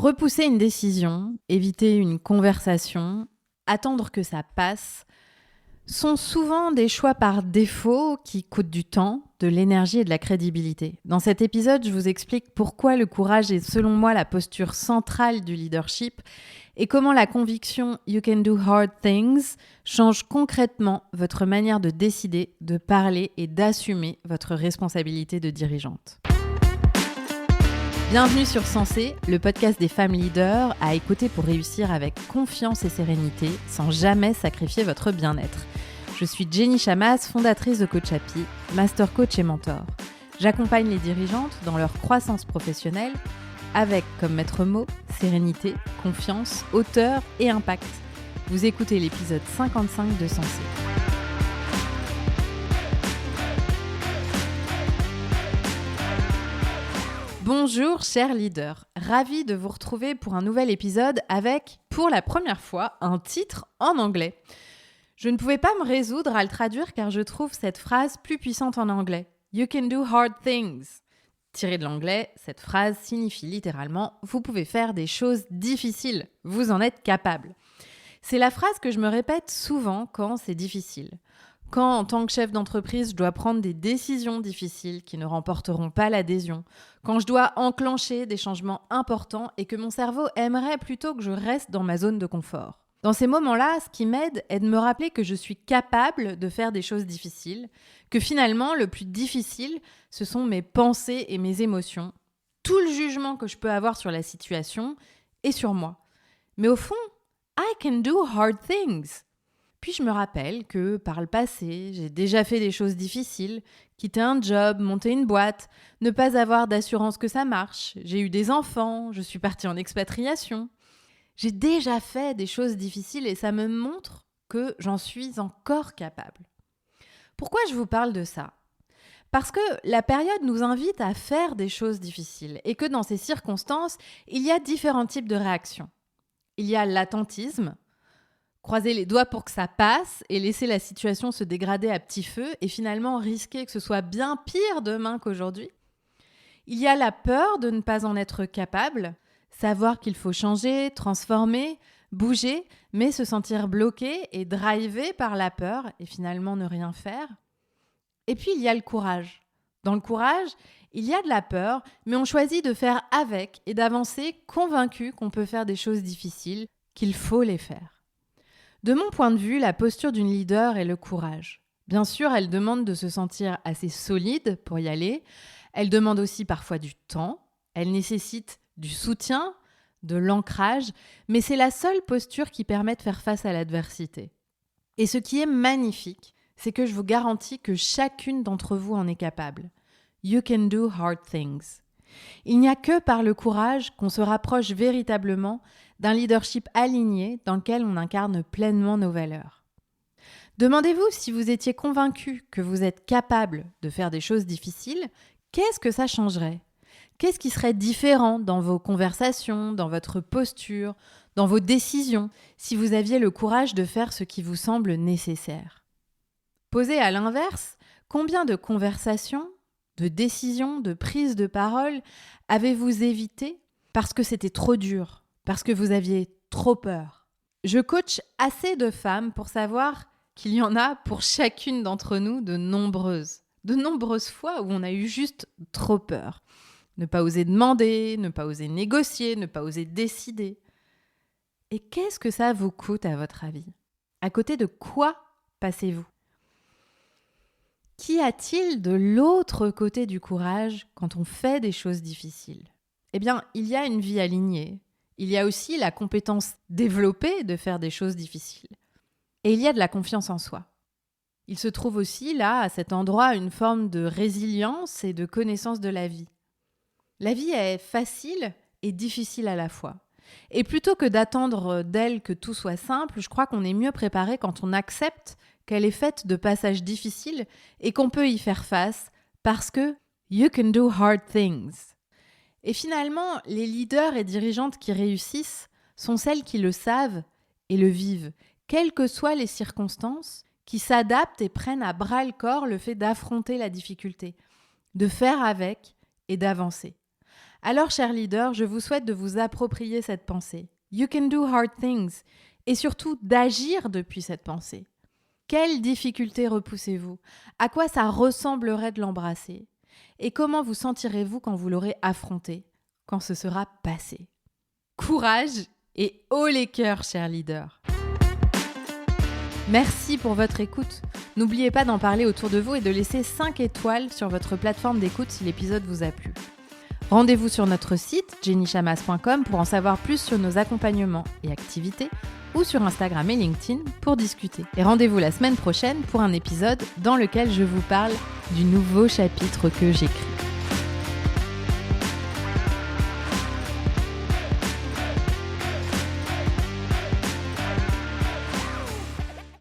Repousser une décision, éviter une conversation, attendre que ça passe, sont souvent des choix par défaut qui coûtent du temps, de l'énergie et de la crédibilité. Dans cet épisode, je vous explique pourquoi le courage est selon moi la posture centrale du leadership et comment la conviction « you can do hard things » change concrètement votre manière de décider, de parler et d'assumer votre responsabilité de dirigeante. Bienvenue sur Sensé, le podcast des femmes leaders à écouter pour réussir avec confiance et sérénité sans jamais sacrifier votre bien-être. Je suis Jenny Chamas, fondatrice de Coach Happy, master coach et mentor. J'accompagne les dirigeantes dans leur croissance professionnelle avec comme maître mot sérénité, confiance, hauteur et impact. Vous écoutez l'épisode 55 de Sensé. Bonjour chers leaders, ravie de vous retrouver pour un nouvel épisode avec, pour la première fois, un titre en anglais. Je ne pouvais pas me résoudre à le traduire car je trouve cette phrase plus puissante en anglais. You can do hard things. Tiré de l'anglais, cette phrase signifie littéralement « Vous pouvez faire des choses difficiles, vous en êtes capable ». C'est la phrase que je me répète souvent quand c'est difficile. Quand, en tant que chef d'entreprise, je dois prendre des décisions difficiles qui ne remporteront pas l'adhésion, quand je dois enclencher des changements importants et que mon cerveau aimerait plutôt que je reste dans ma zone de confort. Dans ces moments-là, ce qui m'aide est de me rappeler que je suis capable de faire des choses difficiles, que finalement, le plus difficile, ce sont mes pensées et mes émotions, tout le jugement que je peux avoir sur la situation et sur moi. Mais au fond, I can do hard things. Puis je me rappelle que par le passé, j'ai déjà fait des choses difficiles, quitter un job, monter une boîte, ne pas avoir d'assurance que ça marche, j'ai eu des enfants, je suis partie en expatriation. J'ai déjà fait des choses difficiles et ça me montre que j'en suis encore capable. Pourquoi je vous parle de ça ? Parce que la période nous invite à faire des choses difficiles et que dans ces circonstances, il y a différents types de réactions. Il y a l'attentisme, croiser les doigts pour que ça passe et laisser la situation se dégrader à petit feu et finalement risquer que ce soit bien pire demain qu'aujourd'hui. Il y a la peur de ne pas en être capable, savoir qu'il faut changer, transformer, bouger, mais se sentir bloqué et drivé par la peur et finalement ne rien faire. Et puis il y a le courage. Dans le courage, il y a de la peur, mais on choisit de faire avec et d'avancer convaincu qu'on peut faire des choses difficiles, qu'il faut les faire. De mon point de vue, la posture d'une leader est le courage. Bien sûr, elle demande de se sentir assez solide pour y aller. Elle demande aussi parfois du temps. Elle nécessite du soutien, de l'ancrage, mais c'est la seule posture qui permet de faire face à l'adversité. Et ce qui est magnifique, c'est que je vous garantis que chacune d'entre vous en est capable. You can do hard things. Il n'y a que par le courage qu'on se rapproche véritablement d'un leadership aligné dans lequel on incarne pleinement nos valeurs. Demandez-vous si vous étiez convaincu que vous êtes capable de faire des choses difficiles, qu'est-ce que ça changerait ? Qu'est-ce qui serait différent dans vos conversations, dans votre posture, dans vos décisions, si vous aviez le courage de faire ce qui vous semble nécessaire ? Posé à l'inverse, combien de conversations, de décisions, de prises de parole avez-vous évité parce que c'était trop dur, parce que vous aviez trop peur ? Je coach assez de femmes pour savoir qu'il y en a pour chacune d'entre nous de nombreuses fois où on a eu juste trop peur. Ne pas oser demander, ne pas oser négocier, ne pas oser décider. Et qu'est-ce que ça vous coûte à votre avis ? À côté de quoi passez-vous ? Qu'y a-t-il de l'autre côté du courage quand on fait des choses difficiles ? Eh bien, il y a une vie alignée. Il y a aussi la compétence développée de faire des choses difficiles. Et il y a de la confiance en soi. Il se trouve aussi là, à cet endroit, une forme de résilience et de connaissance de la vie. La vie est facile et difficile à la fois. Et plutôt que d'attendre d'elle que tout soit simple, je crois qu'on est mieux préparé quand on accepte qu'elle est faite de passages difficiles et qu'on peut y faire face parce que you can do hard things. Et finalement, les leaders et dirigeantes qui réussissent sont celles qui le savent et le vivent, quelles que soient les circonstances, qui s'adaptent et prennent à bras-le-corps le fait d'affronter la difficulté, de faire avec et d'avancer. Alors, chers leaders, je vous souhaite de vous approprier cette pensée. You can do hard things. Et surtout, d'agir depuis cette pensée. Quelles difficultés repoussez-vous ? À quoi ça ressemblerait de l'embrasser ? Et comment vous sentirez-vous quand vous l'aurez affronté ? Quand ce sera passé ? Courage et haut les cœurs, chers leaders. Merci pour votre écoute. N'oubliez pas d'en parler autour de vous et de laisser 5 étoiles sur votre plateforme d'écoute si l'épisode vous a plu. Rendez-vous sur notre site jennychamas.com pour en savoir plus sur nos accompagnements et activités ou sur Instagram et LinkedIn pour discuter. Et rendez-vous la semaine prochaine pour un épisode dans lequel je vous parle du nouveau chapitre que j'écris.